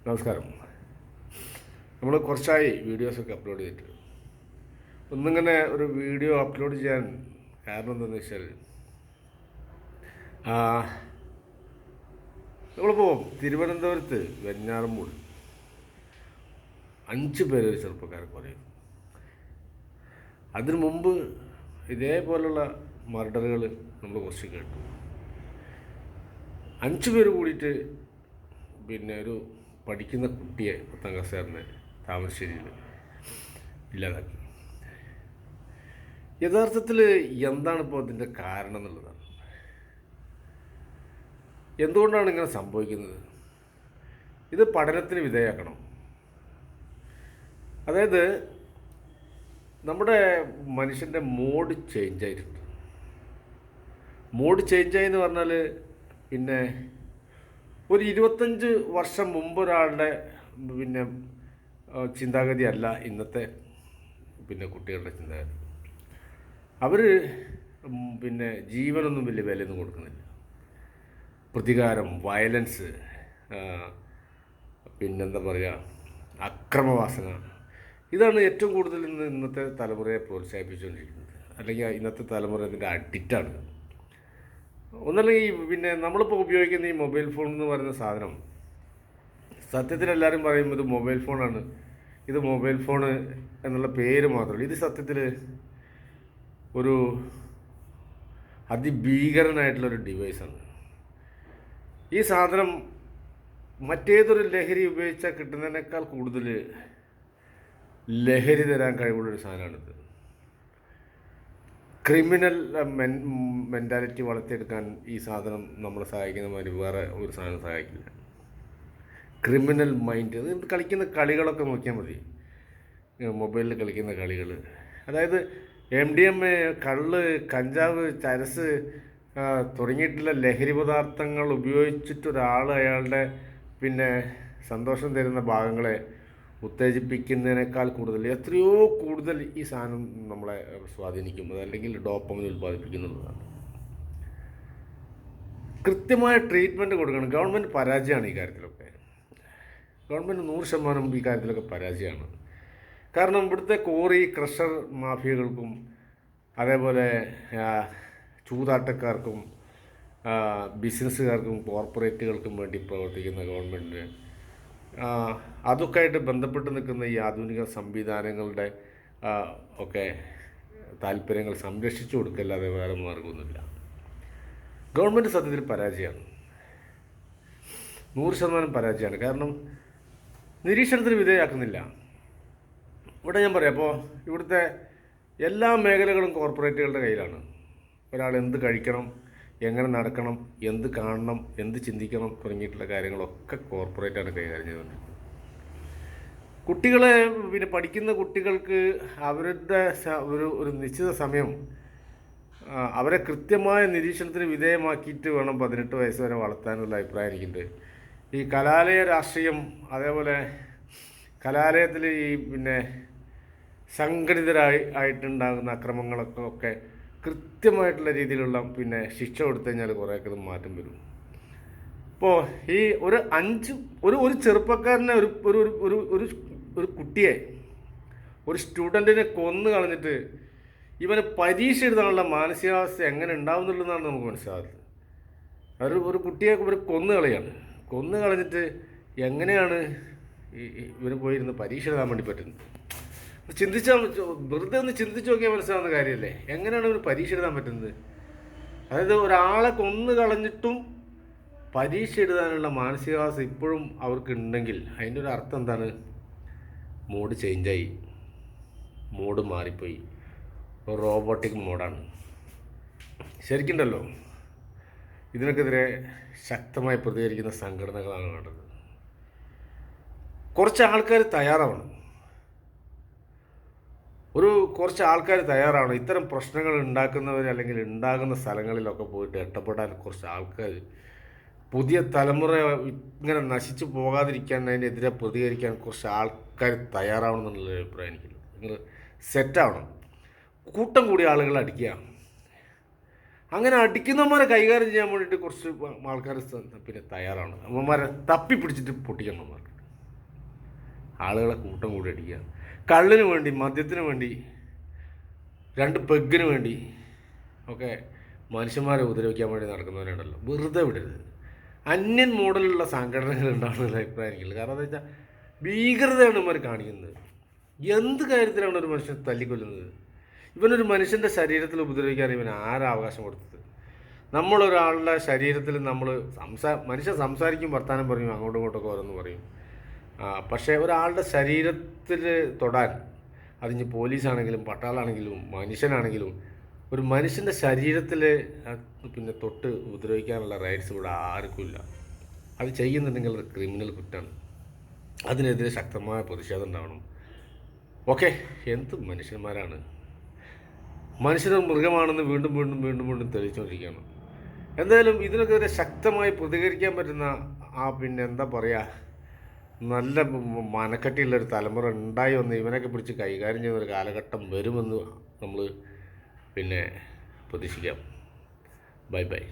നമസ്കാരം. നമ്മൾ കുറച്ചായി വീഡിയോസൊക്കെ അപ്ലോഡ് ചെയ്തിട്ട് ഒന്നിങ്ങനെ ഒരു വീഡിയോ അപ്ലോഡ് ചെയ്യാൻ കാരണം എന്താണെന്ന് വെച്ചാൽ നമ്മളിപ്പോൾ തിരുവനന്തപുരത്ത് വെഞ്ഞാറമൂട് 5 പേര് ഒരു ചെറുപ്പക്കാരെ പറയും. അതിനു മുമ്പ് ഇതേപോലുള്ള മർഡറുകൾ നമ്മൾ കുറച്ച് കേട്ടു. 5 പേര് കൂടിയിട്ട് പിന്നെ ഒരു പഠിക്കുന്ന കുട്ടിയെ 10ാം ക്ലാസ്സുകാരനെ താമരശ്ശേരിയിൽ ഇല്ലാതാക്കി. യഥാർത്ഥത്തിൽ എന്താണിപ്പോൾ അതിൻ്റെ കാരണം എന്നുള്ളതാണ്. എന്തുകൊണ്ടാണ് ഇങ്ങനെ സംഭവിക്കുന്നത്? ഇത് പഠനത്തിന് വിധേയമാക്കണം. അതായത് നമ്മുടെ മനുഷ്യൻ്റെ മോഡ് ചേഞ്ചായിട്ടുണ്ട്. മോഡ് ചേഞ്ചായി എന്ന് പറഞ്ഞാൽ പിന്നെ ഒരു 25 വർഷം മുമ്പ് ഒരാളുടെ പിന്നെ ചിന്താഗതി അല്ല ഇന്നത്തെ പിന്നെ കുട്ടികളുടെ ചിന്താഗതി. അവർ പിന്നെ ജീവനൊന്നും വലിയ വിലയൊന്നും കൊടുക്കുന്നില്ല. പ്രതികാരം, വയലൻസ്, പിന്നെന്താ പറയുക, അക്രമവാസന, ഇതാണ് ഏറ്റവും കൂടുതൽ ഇന്നത്തെ തലമുറയെ പ്രോത്സാഹിപ്പിച്ചുകൊണ്ടിരിക്കുന്നത്. അല്ലെങ്കിൽ ഇന്നത്തെ തലമുറ ഇതിൻ്റെ അഡിക്റ്റാണ്. ഒന്നല്ലെങ്കിൽ പിന്നെ നമ്മളിപ്പോൾ ഉപയോഗിക്കുന്ന ഈ മൊബൈൽ ഫോൺ എന്ന് പറയുന്ന സാധനം, സത്യത്തിൽ എല്ലാവരും പറയും ഇത് മൊബൈൽ ഫോണാണ്, ഇത് മൊബൈൽ ഫോണ് എന്നുള്ള പേര് മാത്രമല്ല, ഇത് സത്യത്തിൽ ഒരു അതിഭീകരനായിട്ടുള്ളൊരു ഡിവൈസാണ്. ഈ സാധനം മറ്റേതൊരു ലഹരി ഉപയോഗിച്ചാൽ കിട്ടുന്നതിനേക്കാൾ കൂടുതൽ ലഹരി തരാൻ കഴിവുള്ളൊരു സാധനമാണിത്. ക്രിമിനൽ മെൻറ്റാലിറ്റി വളർത്തിയെടുക്കാൻ ഈ സാധനം നമ്മളെ സഹായിക്കുന്ന മാതിരി വേറെ ഒരു സാധനം സഹായിക്കില്ല. ക്രിമിനൽ മൈൻഡ്, അത് കളിക്കുന്ന കളികളൊക്കെ നോക്കിയാൽ മതി. മൊബൈലിൽ കളിക്കുന്ന കളികൾ, അതായത് MDMA, കള്ള്, കഞ്ചാവ്, ചരസ് തുടങ്ങിയിട്ടുള്ള ലഹരി പദാർത്ഥങ്ങൾ ഉപയോഗിച്ചിട്ടൊരാൾ അയാളുടെ പിന്നെ സന്തോഷം തരുന്ന ഭാഗങ്ങളെ ഉത്തേജിപ്പിക്കുന്നതിനേക്കാൾ കൂടുതൽ, എത്രയോ കൂടുതൽ ഈ സാധനം നമ്മളെ സ്വാധീനിക്കുന്നത് അല്ലെങ്കിൽ ഡോപ്പമിൻ ഉൽപ്പാദിപ്പിക്കുന്നുള്ളതാണ്. കൃത്യമായ ട്രീറ്റ്മെൻറ്റ് കൊടുക്കണം. ഗവൺമെൻറ് പരാജയമാണ് ഈ കാര്യത്തിലൊക്കെ. ഗവൺമെൻറ് 100% ഈ കാര്യത്തിലൊക്കെ പരാജയമാണ്. കാരണം ഇവിടുത്തെ കോറി ക്രഷർ മാഫിയകൾക്കും അതേപോലെ ചൂതാട്ടക്കാർക്കും ബിസിനസ്സുകാർക്കും കോർപ്പറേറ്റുകൾക്കും വേണ്ടി പ്രവർത്തിക്കുന്ന ഗവൺമെൻറ് അതൊക്കെ ആയിട്ട് ബന്ധപ്പെട്ട് നിൽക്കുന്ന ഈ ആധുനിക സംവിധാനങ്ങളുടെ ഒക്കെ താല്പര്യങ്ങൾ സംരക്ഷിച്ചു കൊടുക്കല്ലാതെ വേറെ മാർഗമൊന്നുമില്ല. ഗവൺമെൻറ് സത്യത്തിൽ പരാജയമാണ്, 100% പരാജയമാണ്. കാരണം നിരീക്ഷണത്തിന് വിധേയമാക്കുന്നില്ല. ഇവിടെ ഞാൻ പറയാം, അപ്പോൾ ഇവിടുത്തെ എല്ലാ മേഖലകളും കോർപ്പറേറ്റുകളുടെ കയ്യിലാണ്. ഒരാൾ എന്ത് കഴിക്കണം, എങ്ങനെ നടക്കണം, എന്ത് കാണണം, എന്ത് ചിന്തിക്കണം തുടങ്ങിയിട്ടുള്ള കാര്യങ്ങളൊക്കെ കോർപ്പറേറ്റാണ് കൈകാര്യം ചെയ്തുകൊണ്ടിരിക്കുന്നത്. കുട്ടികളെ പിന്നെ പഠിക്കുന്ന കുട്ടികൾക്ക് അവരുടെ ഒരു നിശ്ചിത സമയം അവരെ കൃത്യമായ നിരീക്ഷണത്തിന് വിധേയമാക്കിയിട്ട് വേണം 18 വയസ്സ് വരെ വളർത്താനുള്ള അഭിപ്രായം എനിക്കുണ്ട്. ഈ കലാലയ രാഷ്ട്രീയം, അതേപോലെ കലാലയത്തിൽ ഈ പിന്നെ സംഘടിതരായിട്ടുണ്ടാകുന്ന അക്രമങ്ങളൊക്കെ കൃത്യമായിട്ടുള്ള രീതിയിലുള്ള പിന്നെ ശിക്ഷ കൊടുത്തു കഴിഞ്ഞാൽ കുറേയൊക്കെ ഇത് മാറ്റം വരും. ഇപ്പോൾ ഈ ഒരു ചെറുപ്പക്കാരനെ ഒരു കുട്ടിയെ, ഒരു സ്റ്റുഡൻറ്റിനെ കൊന്നു കളഞ്ഞിട്ട് ഇവന് പരീക്ഷ എഴുതാനുള്ള മാനസികാവസ്ഥ എങ്ങനെ ഉണ്ടാവുന്നുള്ളതാണ് നമുക്ക് മനസ്സിലാകുന്നത്. ഒരു കുട്ടിയെ ഇവർ കൊന്നു കളഞ്ഞിട്ട് എങ്ങനെയാണ് ഇവന് പോയിരുന്ന് പരീക്ഷ എഴുതാൻ വേണ്ടി പറ്റുന്നത്? വെറുതെ ഒന്ന് ചിന്തിച്ച് നോക്കിയാൽ മനസ്സിലാവുന്ന കാര്യമല്ലേ, എങ്ങനെയാണ് ഒരു പരീക്ഷ എഴുതാൻ പറ്റുന്നത്? അതായത് ഒരാളെ കൊന്നു കളഞ്ഞിട്ടും പരീക്ഷ എഴുതാനുള്ള മാനസികാവസ്ഥ ഇപ്പോഴും അവർക്ക് ഉണ്ടെങ്കിൽ അതിൻ്റെ ഒരു അർത്ഥം എന്താണ്? മോഡ് ചേഞ്ചായി, മോഡ് മാറിപ്പോയി, റോബോട്ടിക് മോഡാണ്. ശരിക്കുണ്ടല്ലോ, ഇതിനൊക്കെതിരെ ശക്തമായി പ്രതികരിക്കുന്ന സംഘടനകളാണ് വേണ്ടത്. കുറച്ച് ആൾക്കാർ തയ്യാറാവണം. കുറച്ച് ആൾക്കാർ തയ്യാറാവണം. ഇത്തരം പ്രശ്നങ്ങൾ ഉണ്ടാക്കുന്നവർ അല്ലെങ്കിൽ ഉണ്ടാകുന്ന സ്ഥലങ്ങളിലൊക്കെ പോയിട്ട് ഇടപെടാൻ കുറച്ച് ആൾക്കാർ, പുതിയ തലമുറ ഇങ്ങനെ നശിച്ചു പോകാതിരിക്കാൻ, അതിനെതിരെ പ്രതികരിക്കാൻ കുറച്ച് ആൾക്കാർ തയ്യാറാവണം എന്നുള്ളൊരു അഭിപ്രായം എനിക്കുണ്ട്. നിങ്ങൾ സെറ്റാവണം. കൂട്ടം കൂടി ആളുകളെ അടിക്കുക, അങ്ങനെ അടിക്കുന്നവന്മാരെ കൈകാര്യം ചെയ്യാൻ വേണ്ടിയിട്ട് കുറച്ച് ആൾക്കാർ പിന്നെ തയ്യാറാണ്. അവന്മാരെ തപ്പി പിടിച്ചിട്ട് പൊട്ടിക്കണം. അവന്മാർക്ക് ആളുകളെ കൂട്ടം കൂടി അടിക്കുക. കള്ളിന് വേണ്ടി, മദ്യത്തിന് വേണ്ടി, 2 പെഗ്ഗിന് വേണ്ടി ഒക്കെ മനുഷ്യന്മാരെ ഉപദ്രവിക്കാൻ വേണ്ടി നടക്കുന്നവരുണ്ടല്ലോ, വെറുതെ വിടരുത്. അന്യൻ മോഡലുള്ള സംഘടനകൾ ഉണ്ടാവുന്ന അഭിപ്രായം എനിക്കുള്ളത്. കാരണം എന്താ വെച്ചാൽ ഭീകരതയാണ് ഇവർ കാണിക്കുന്നത്. എന്ത് കാര്യത്തിലാണ് ഒരു മനുഷ്യനെ തല്ലിക്കൊല്ലുന്നത്? ഇവനൊരു മനുഷ്യൻ്റെ ശരീരത്തിൽ ഉപദ്രവിക്കാൻ ഇവൻ ആരാ അവകാശം കൊടുത്തത്? നമ്മളൊരാളുടെ ശരീരത്തിൽ നമ്മൾ മനുഷ്യൻ സംസാരിക്കും, വർത്താനം പറയും, അങ്ങോട്ടും ഇങ്ങോട്ടൊക്കെ ഓരോന്ന് പറയും. പക്ഷേ ഒരാളുടെ ശരീരത്തിൽ തൊടാൻ, അതിന് പോലീസാണെങ്കിലും പട്ടാളാണെങ്കിലും മനുഷ്യനാണെങ്കിലും ഒരു മനുഷ്യൻ്റെ ശരീരത്തിൽ പിന്നെ തൊട്ട് ഉപദ്രവിക്കാനുള്ള റൈറ്റ്സ് ഇവിടെ ആർക്കുമില്ല. അത് ചെയ്യുന്നുണ്ടെങ്കിൽ അത് ക്രിമിനൽ കുറ്റമാണ്. അതിനെതിരെ ശക്തമായ പ്രതിഷേധം ഉണ്ടാവണം. ഓക്കെ, എന്ത് മനുഷ്യന്മാരാണ്! മനുഷ്യന് മൃഗമാണെന്ന് വീണ്ടും വീണ്ടും വീണ്ടും വീണ്ടും തെളിയിച്ചുകൊണ്ടിരിക്കുകയാണ്. എന്തായാലും ഇതിനൊക്കെ ശക്തമായി പ്രതികരിക്കാൻ പറ്റുന്ന പിന്നെ എന്താ പറയുക, നല്ല മനക്കട്ടിയുള്ളൊരു തലമുറ ഉണ്ടായി വന്ന് ഇവനൊക്കെ പിടിച്ച് കൈകാര്യം ചെയ്യുന്നൊരു കാലഘട്ടം വരുമെന്ന് നമ്മൾ പിന്നെ പ്രതീക്ഷിക്കാം. Bye bye.